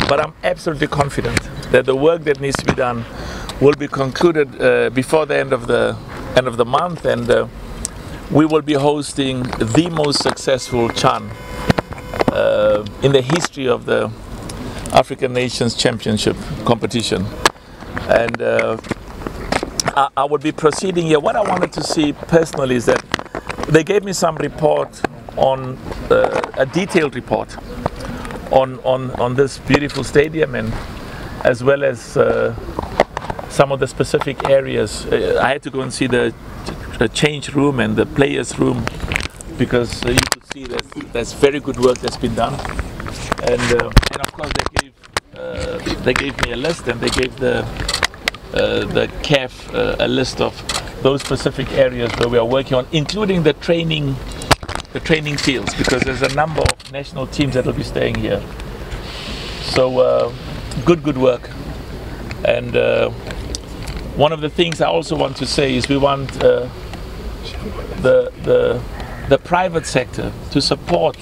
But I'm absolutely confident that the work that needs to be done will be concluded before the end of the month, and we will be hosting the most successful CHAN in the history of the African Nations Championship competition. And I would be proceeding here. What I wanted to see personally is that they gave me some report on a detailed report on this beautiful stadium, and as well as some of the specific areas. I had to go and see the change room and the players room, because you could see that there's very good work that's been done. And of course they gave me a list, and they gave the CAF a list of those specific areas where we are working on, including the training fields, because there's a number of national teams that will be staying here. So good work. And one of the things I also want to say is we want the private sector to support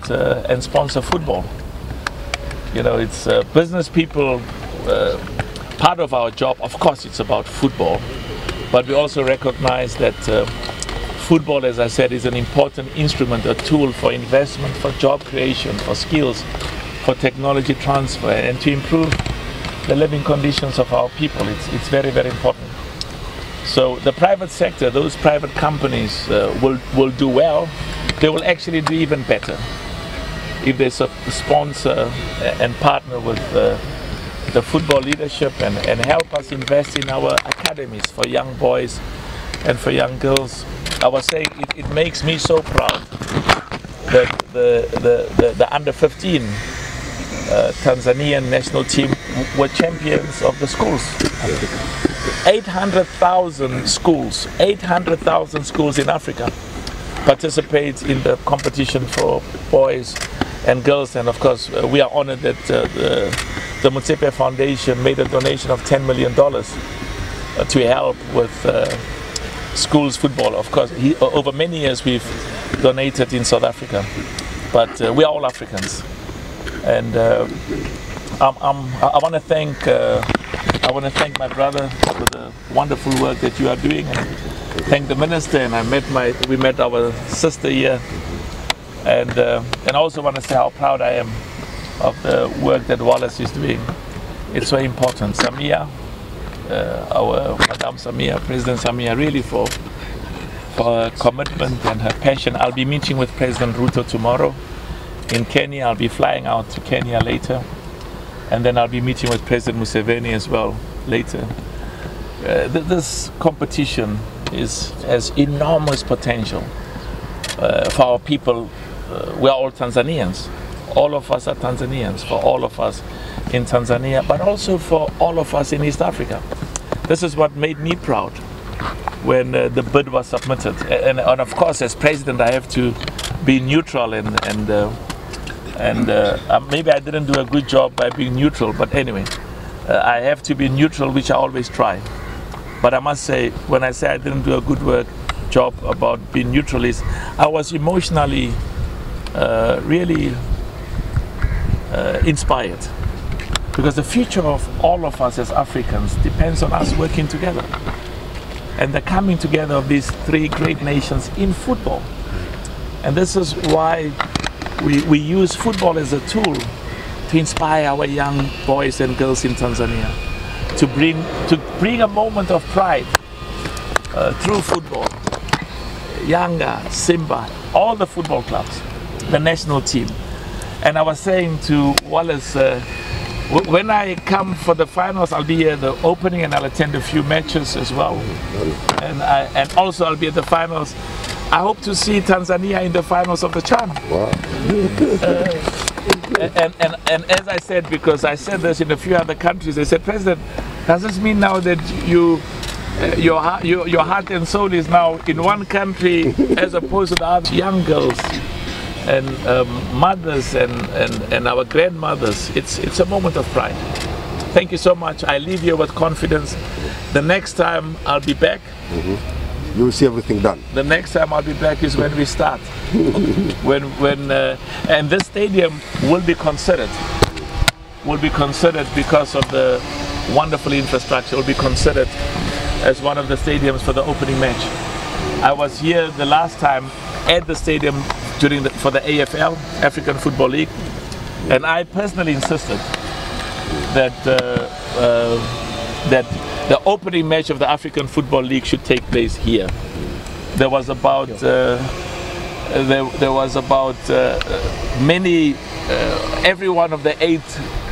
and sponsor football. You know, it's business people. Part of our job, of course, it's about football, but we also recognize that football, as I said, is an important instrument, a tool for investment, for job creation, for skills, for technology transfer, and to improve the living conditions of our people. It's very, very important. So the private sector, those private companies will do well. They will actually do even better if they sponsor and partner with the football leadership and help us invest in our academies for young boys and for young girls. I was saying it makes me so proud that the under 15 Tanzanian national team were champions of the schools. 800,000 schools, 800,000 schools in Africa participate in the competition for boys and girls, and of course we are honored that the Motsepe Foundation made a donation of $10 million to help with schools football. Of course, over many years we've donated in South Africa, but we are all Africans, and I want to thank my brother for the wonderful work that you are doing, and thank the minister. And we met our sister here, and I also want to say how proud I am of the work that Wallace is doing. It's so important. Samia, our Madame Samia, President Samia, really for her commitment and her passion. I'll be meeting with President Ruto tomorrow in Kenya. I'll be flying out to Kenya later, and then I'll be meeting with President Museveni as well later. This competition has enormous potential for our people. We are all Tanzanians. All of us are Tanzanians, for all of us in Tanzania, but also for all of us in East Africa. This is what made me proud when the bid was submitted. And of course, as president, I have to be neutral, and maybe I didn't do a good job by being neutral, but anyway, I have to be neutral, which I always try. But I must say, when I say I didn't do a good job about being neutral, is I was emotionally really inspired, because the future of all of us as Africans depends on us working together, and the coming together of these three great nations in football. And this is why we use football as a tool to inspire our young boys and girls in Tanzania, to bring a moment of pride through football. Yanga, Simba, all the football clubs, the national team. And I was saying to Wallace, when I come for the finals, I'll be here at the opening, and I'll attend a few matches as well. And also I'll be at the finals. I hope to see Tanzania in the finals of the CHAN. Wow. And as I said, because I said this in a few other countries, they said, President, does this mean now that your heart and soul is now in one country as opposed to the other? Young girls and mothers and our grandmothers, it's a moment of pride. Thank you so much. I leave you with confidence. The next time I'll be back, You will see everything done. The next time I'll be back is when we start. And this stadium will be considered. Because of the wonderful infrastructure. Will be considered as one of the stadiums for the opening match. I was here the last time at the stadium for the AFL, African Football League, and I personally insisted that that the opening match of the African Football League should take place here. There was about every one of the 8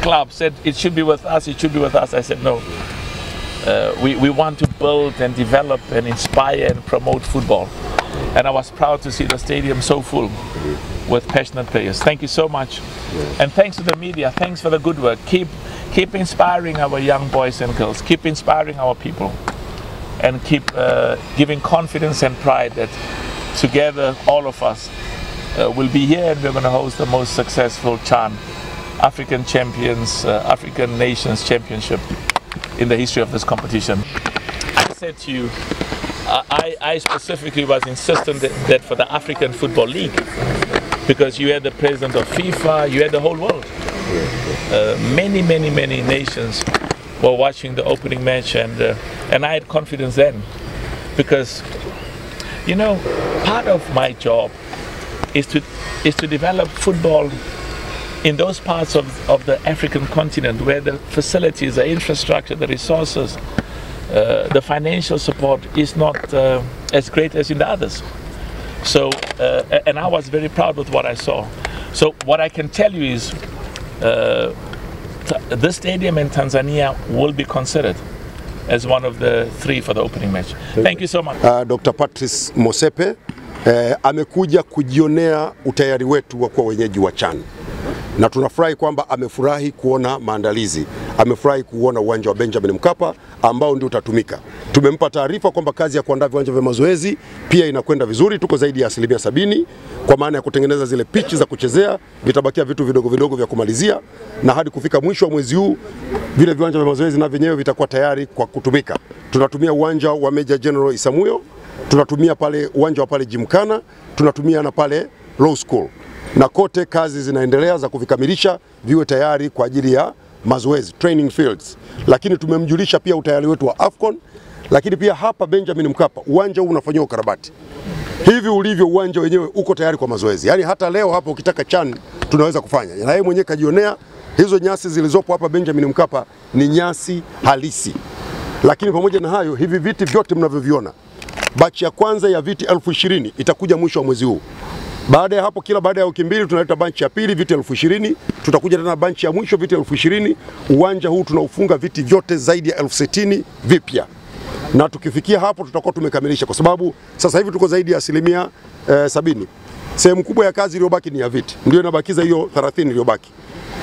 clubs said it should be with us. It should be with us. I said no. We want to build and develop and inspire and promote football. And I was proud to see the stadium so full with passionate players. Thank you so much. And thanks to the media. Thanks for the good work. Keep inspiring our young boys and girls. Keep inspiring our people. And keep giving confidence and pride that together, all of us will be here and we're going to host the most successful CHAN, African Champions, African Nations Championship in the history of this competition. I said to you, I specifically was insistent that for the African Football League, because you had the president of FIFA, you had the whole world. Many nations were watching the opening match, and I had confidence then, because you know, part of my job is to develop football in those parts of the African continent where the facilities, the infrastructure, the resources, the financial support is not as great as in the others. So, and I was very proud with what I saw. So what I can tell you is this stadium in Tanzania will be considered as one of the 3 for the opening match. Thank you so much. Dr. Patrice Motsepe amekuja kujionea utayari wetu wa kuwa wenyeji wa CHAN. Na tunafurahi kwamba amefurahi kuona maandalizi. Amefurahi kuona uwanja wa Benjamin Mkapa ambao ndio utatumika. Tumempa taarifa kwamba kazi ya kuandaa viwanja vya mazoezi pia inakwenda vizuri, tuko zaidi ya 70% kwa maana ya kutengeneza zile pitch za kuchezea, vitabakia vitu vidogo vya kumalizia, na hadi kufika mwisho wa mwezi huu vile viwanja vya mazoezi na vyenyewe vitakuwa tayari kwa kutumika. Tunatumia uwanja wa Major General Isamuyo, tunatumia pale uwanja wa pale Jimkana, tunatumia na pale Law School. Na kote kazi zinaendelea za kuvikamilisha viwe tayari kwa ajili ya mazoezi, training fields. Lakini tumemjulisha pia utayari wetu wa AFCON, lakini pia hapa Benjamin Mkapa uwanja huu unafanywa ukarabati. Hivi ulivyo uwanja wenyewe uko tayari kwa mazoezi. Yaani hata leo hapa ukitaka CHAN tunaweza kufanya. Na yeye mwenyewe kajionea hizo nyasi zilizopo hapa Benjamin Mkapa ni nyasi halisi. Lakini pamoja na hayo, hivi viti vyote mnavyoviona, batch ya kwanza ya viti 20,000 itakuja mwisho wa mwezi huu. Baada ya hapo, kila baada ya wiki 2 tunaleta bunch ya pili viti 20,000, tutakuja tena bunch ya mwisho viti 20,000. Uwanja huu tunaufunga viti vyote zaidi ya 60,000 vipya. Na tukifikia hapo tutakuwa tumekamilisha, kwa sababu sasa hivi tuko zaidi ya 70%. Sehemu kubwa ya kazi iliyobaki ni ya viti. Ndio inabakiza hiyo 30 iliyobaki.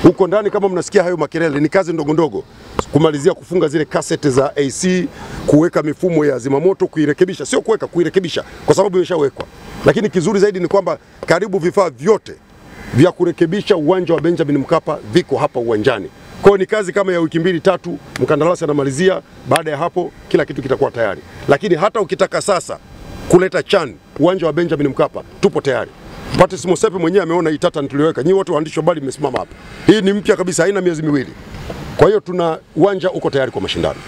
Huko ndani kama mnasikia hayo makelele ni kazi ndogo. Kumalizia kufunga zile cassette za AC, kuweka mifumo ya zimamoto, kuirekebisha, sio kuweka, kuirekebisha kwa sababu imeshawekwa. Lakini kizuri zaidi ni kwamba karibu vifaa vyote vya kurekebisha uwanja wa Benjamin Mkapa viko hapa uwanjani. Kwa hiyo ni kazi kama ya wiki 2-3, mkandarasi anamalizia, baada ya hapo kila kitu kitakuwa tayari. Lakini hata ukitaka sasa kuleta CHAN uwanja wa Benjamin Mkapa, tupo tayari. Patrice Motsepe mwenyewe ameona hii tata tuliweka. Nyinyi wote waandishi wa habari mmesimama hapa. Hii ni mpya kabisa, haina miezi 2. Kwa hiyo tuna uwanja uko tayari kwa mashindano.